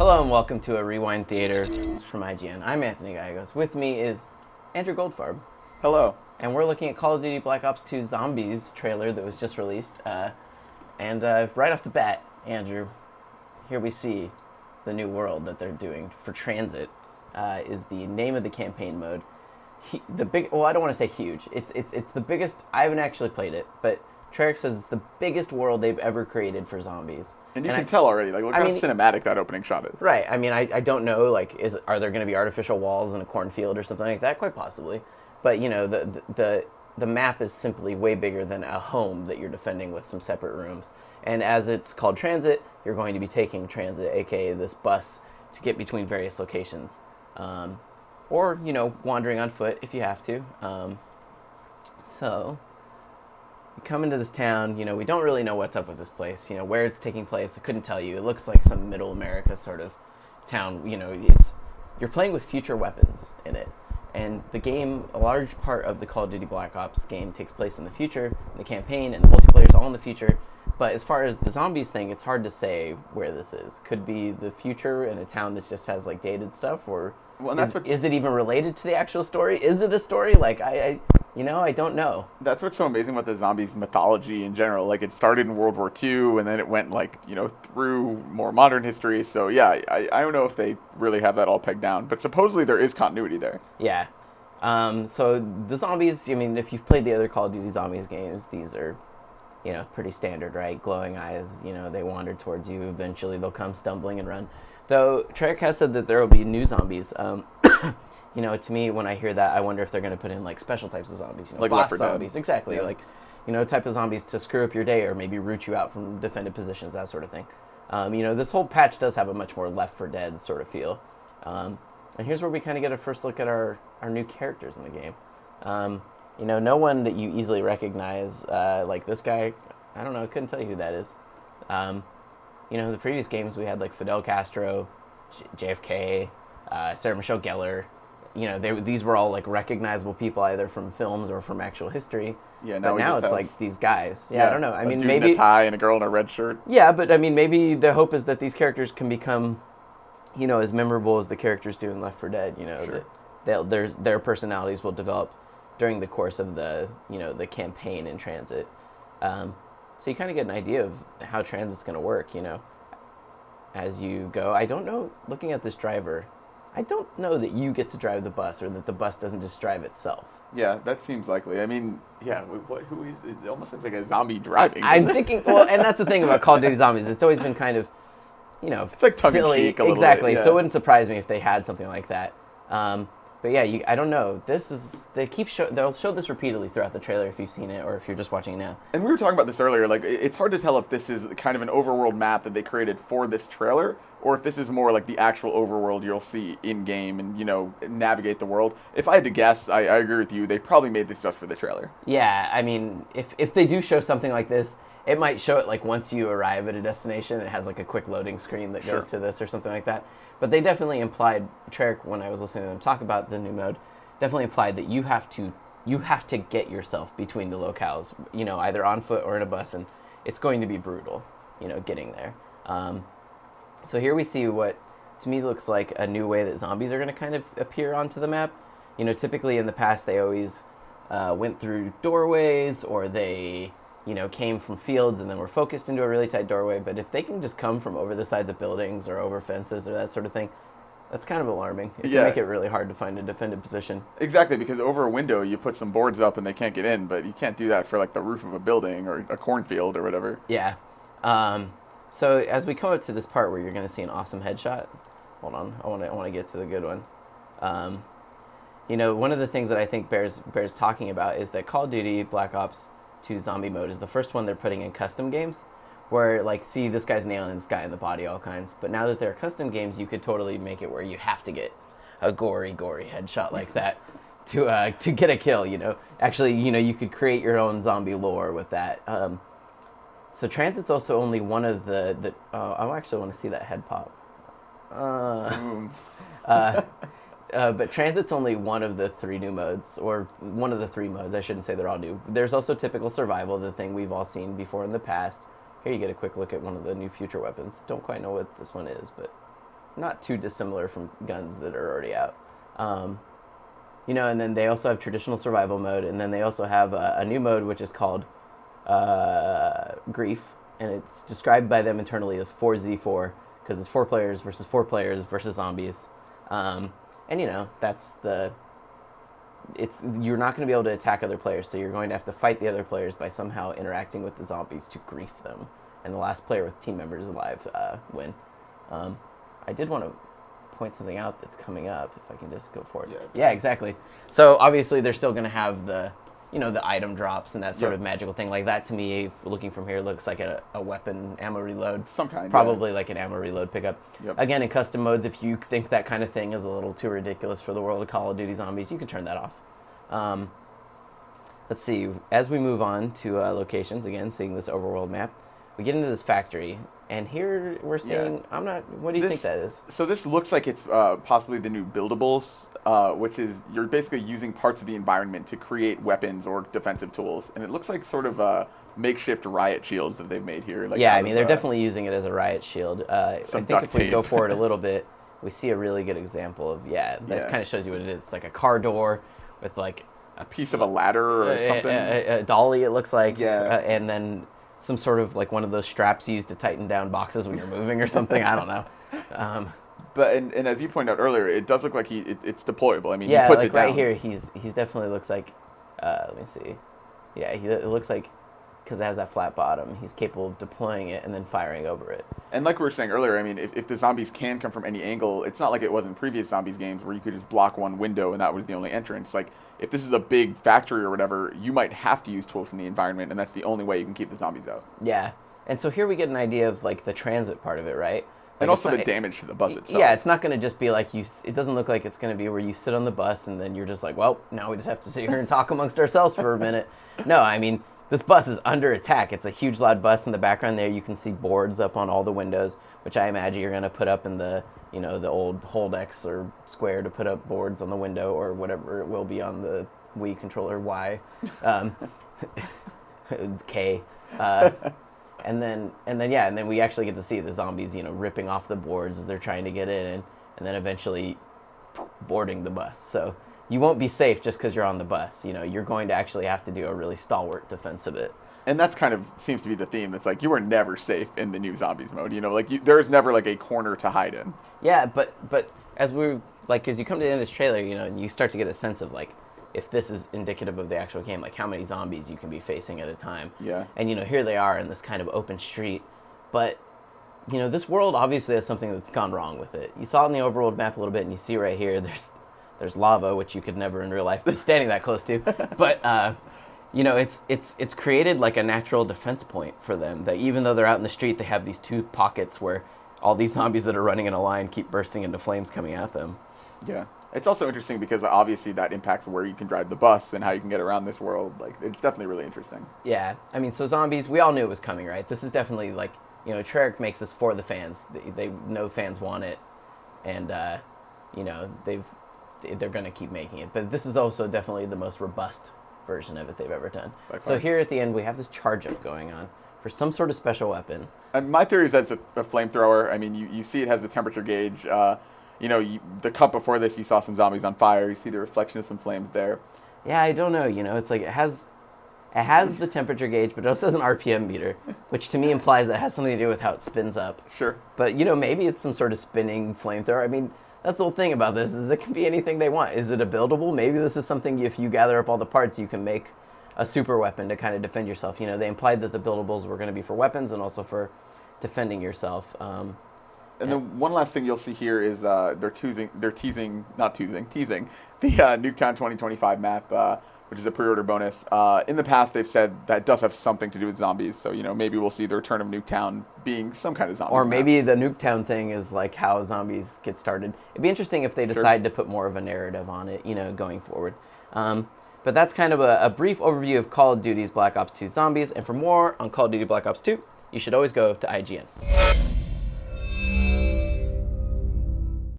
Hello and welcome to a Rewind Theater from IGN. I'm Anthony Gallegos. With me is Andrew Goldfarb. Hello. And we're looking at Call of Duty Black Ops 2 Zombies trailer that was just released. Right off the bat, Andrew, here we see the new world that they're doing for Tranzit. Is the name of the campaign mode. I don't want to say huge. It's the biggest. I haven't actually played it, but Treyarch says it's the biggest world they've ever created for zombies. And you can tell already, like, look how cinematic that opening shot is. Right. I mean, I don't know, like, are there going to be artificial walls in a cornfield or something like that? Quite possibly. But, you know, the map is simply way bigger than a home that you're defending with some separate rooms. And as it's called Transit, you're going to be taking Transit, aka this bus, to get between various locations. Or, you know, wandering on foot if you have to. So we come into this town, you know, we don't really know what's up with this place, you know, where it's taking place. I couldn't tell you. It looks like some middle America sort of town, you know, you're playing with future weapons in it. And the game, a large part of the Call of Duty Black Ops game takes place in the future, the campaign and the multiplayer is all in the future. But as far as the zombies thing, it's hard to say where this is. Could be the future in a town that just has, like, dated stuff, or is it even related to the actual story? Is it a story? Like, I don't know. That's what's so amazing about the zombies mythology in general. Like, it started in World War II, and then it went, like, you know, through more modern history. So, yeah, I don't know if they really have that all pegged down. But supposedly there is continuity there. Yeah. So the zombies, I mean, if you've played the other Call of Duty Zombies games, these are, you know, pretty standard, right? Glowing eyes, you know, they wander towards you. Eventually they'll come stumbling and run. Though Treyarch has said that there will be new zombies. You know, to me, when I hear that, I wonder if they're going to put in, like, special types of zombies. You know, like boss Left 4 Dead. Zombies, exactly. Yeah. Like, you know, type of zombies to screw up your day or maybe root you out from defended positions, that sort of thing. You know, this whole patch does have a much more Left 4 Dead sort of feel. And here's where we kind of get a first look at our new characters in the game. You know, no one that you easily recognize, like this guy. I don't know, I couldn't tell you who that is. You know, the previous games we had, like, Fidel Castro, JFK, Sarah Michelle Gellar. You know, these were all, like, recognizable people either from films or from actual history. Yeah, but now it's like these guys. Yeah, I don't know. I mean, maybe a tie and a girl in a red shirt. Yeah, but I mean, maybe the hope is that these characters can become, you know, as memorable as the characters do in Left 4 Dead. You know, sure. that their personalities will develop during the course of the campaign in Transit. So you kind of get an idea of how Transit's going to work, you know, as you go. I don't know, looking at this driver, I don't know that you get to drive the bus or that the bus doesn't just drive itself. Yeah, that seems likely. I mean, yeah, who is it? It almost looks like a zombie driving. I'm thinking, well, and that's the thing about Call of Duty Zombies. It's always been kind of, you know, it's like tongue-in-cheek a little exactly. bit. Yeah. So it wouldn't surprise me if they had something like that. But yeah, I don't know. They'll show this repeatedly throughout the trailer if you've seen it or if you're just watching it now. And we were talking about this earlier. Like, it's hard to tell if this is kind of an overworld map that they created for this trailer, or if this is more like the actual overworld you'll see in game and, you know, navigate the world. If I had to guess, I agree with you. They probably made this just for the trailer. Yeah, I mean, if they do show something like this, it might show it like once you arrive at a destination. It has like a quick loading screen that goes to this or something like that. But they definitely implied, Treyarch, when I was listening to them talk about the new mode, definitely implied that you have to get yourself between the locales, you know, either on foot or in a bus, and it's going to be brutal, you know, getting there. So here we see what, to me, looks like a new way that zombies are going to kind of appear onto the map. You know, typically in the past, they always went through doorways, or they, you know, came from fields and then were focused into a really tight doorway. But if they can just come from over the sides of buildings or over fences or that sort of thing, that's kind of alarming. It can make it really hard to find a defended position. Exactly, because over a window you put some boards up and they can't get in, but you can't do that for, like, the roof of a building or a cornfield or whatever. Yeah. So as we come up to this part where you're going to see an awesome headshot, hold on, I want to get to the good one. You know, one of the things that I think bears talking about is that Call of Duty Black Ops 2 Zombie Mode is the first one they're putting in custom games, where, like, see, this guy's nailing this guy in the body, all kinds. But now that they're custom games, you could totally make it where you have to get a gory headshot like that to get a kill, you know. Actually, you know, you could create your own zombie lore with that. So Transit's also only one of the I actually want to see that head pop. But Transit's only one of the three new modes, or one of the three modes. I shouldn't say they're all new. There's also typical survival, the thing we've all seen before in the past. Here you get a quick look at one of the new future weapons. Don't quite know what this one is, but not too dissimilar from guns that are already out. You know, and then they also have traditional survival mode, and then they also have a new mode which is called Grief, and it's described by them internally as 4Z4 because it's 4 players versus zombies. And you know, you're not going to be able to attack other players, so you're going to have to fight the other players by somehow interacting with the zombies to grief them. And the last player with team members alive win. I did want to point something out that's coming up, if I can just go forward. Yeah, exactly. So obviously they're still going to have the item drops and that sort of magical thing. Like that, to me, looking from here, looks like a weapon ammo reload. Some kind. Probably like an ammo reload pickup. Yep. Again, in custom modes, if you think that kind of thing is a little too ridiculous for the world of Call of Duty Zombies, you can turn that off. Let's see. As we move on to locations, again, seeing this overworld map, we get into this factory. And here we're seeing, what do you think that is? So this looks like it's possibly the new buildables, which is you're basically using parts of the environment to create weapons or defensive tools. And it looks like sort of makeshift Riot shields that they've made here. Like I mean, they're definitely using it as a Riot shield. I think if we go forward a little bit, we see a really good example of, that kind of shows you what it is. It's like a car door with like a piece of a ladder or something. A dolly, it looks like. Yeah. And then some sort of like one of those straps used to tighten down boxes when you're moving or something. I don't know. But and as you pointed out earlier, it does look like it's deployable. I mean, he like puts it down. Right here, he's definitely looks like. Let me see. Yeah, it looks like, because it has that flat bottom, he's capable of deploying it and then firing over it. And like we were saying earlier, I mean, if the zombies can come from any angle, it's not like it was in previous zombies games where you could just block one window and that was the only entrance. Like, if this is a big factory or whatever, you might have to use tools in the environment, and that's the only way you can keep the zombies out. Yeah, and so here we get an idea of, like, the transit part of it, right? Like, and also the damage to the bus itself. Yeah, it's not going to just be like it doesn't look like it's going to be where you sit on the bus and then you're just like, well, now we just have to sit here and talk amongst ourselves for a minute. No, I mean, this bus is under attack. It's a huge, loud bus. In the background there, you can see boards up on all the windows, which I imagine you're going to put up in the old hold X or square to put up boards on the window, or whatever it will be on the Wii controller Y, K, and then we actually get to see the zombies, ripping off the boards as they're trying to get in, and then eventually boarding the bus. So you won't be safe just because you're on the bus. You're going to actually have to do a really stalwart defense of it. And that's kind of seems to be the theme. That's like, you are never safe in the new zombies mode. There's never like a corner to hide in. Yeah, but as you come to the end of this trailer, and you start to get a sense of like, if this is indicative of the actual game, like how many zombies you can be facing at a time. Yeah. And here they are in this kind of open street, but this world obviously has something that's gone wrong with it. You saw it in the overworld map a little bit, and you see right here there's lava, which you could never in real life be standing that close to, but it's created like a natural defense point for them, that even though they're out in the street, they have these two pockets where all these zombies that are running in a line keep bursting into flames coming at them. Yeah. It's also interesting because obviously that impacts where you can drive the bus and how you can get around this world. Like, it's definitely really interesting. Yeah. I mean, so zombies, we all knew it was coming, right? This is definitely like, Treyarch makes this for the fans. They know fans want it, and they're going to keep making it. But this is also definitely the most robust version of it they've ever done. So here at the end, we have this charge up going on for some sort of special weapon. And my theory is that it's a flamethrower. I mean, you see it has the temperature gauge. The cup before this, you saw some zombies on fire. You see the reflection of some flames there. Yeah, I don't know. It's like it has the temperature gauge, but it also has an RPM meter, which to me implies that it has something to do with how it spins up. Sure. But, maybe it's some sort of spinning flamethrower. I mean, that's the whole thing about this, is it can be anything they want. Is it a buildable? Maybe this is something, if you gather up all the parts, you can make a super weapon to kind of defend yourself. They implied that the buildables were going to be for weapons and also for defending yourself. And then one last thing you'll see here is they're teasing the Nuketown 2025 map, which is a pre-order bonus. In the past, they've said that does have something to do with zombies, so maybe we'll see the return of Nuketown being some kind of zombies. Or maybe the Nuketown thing is like how zombies get started. It'd be interesting if they decide to put more of a narrative on it, going forward. But that's kind of a brief overview of Call of Duty's Black Ops 2 Zombies, and for more on Call of Duty Black Ops 2, you should always go to IGN.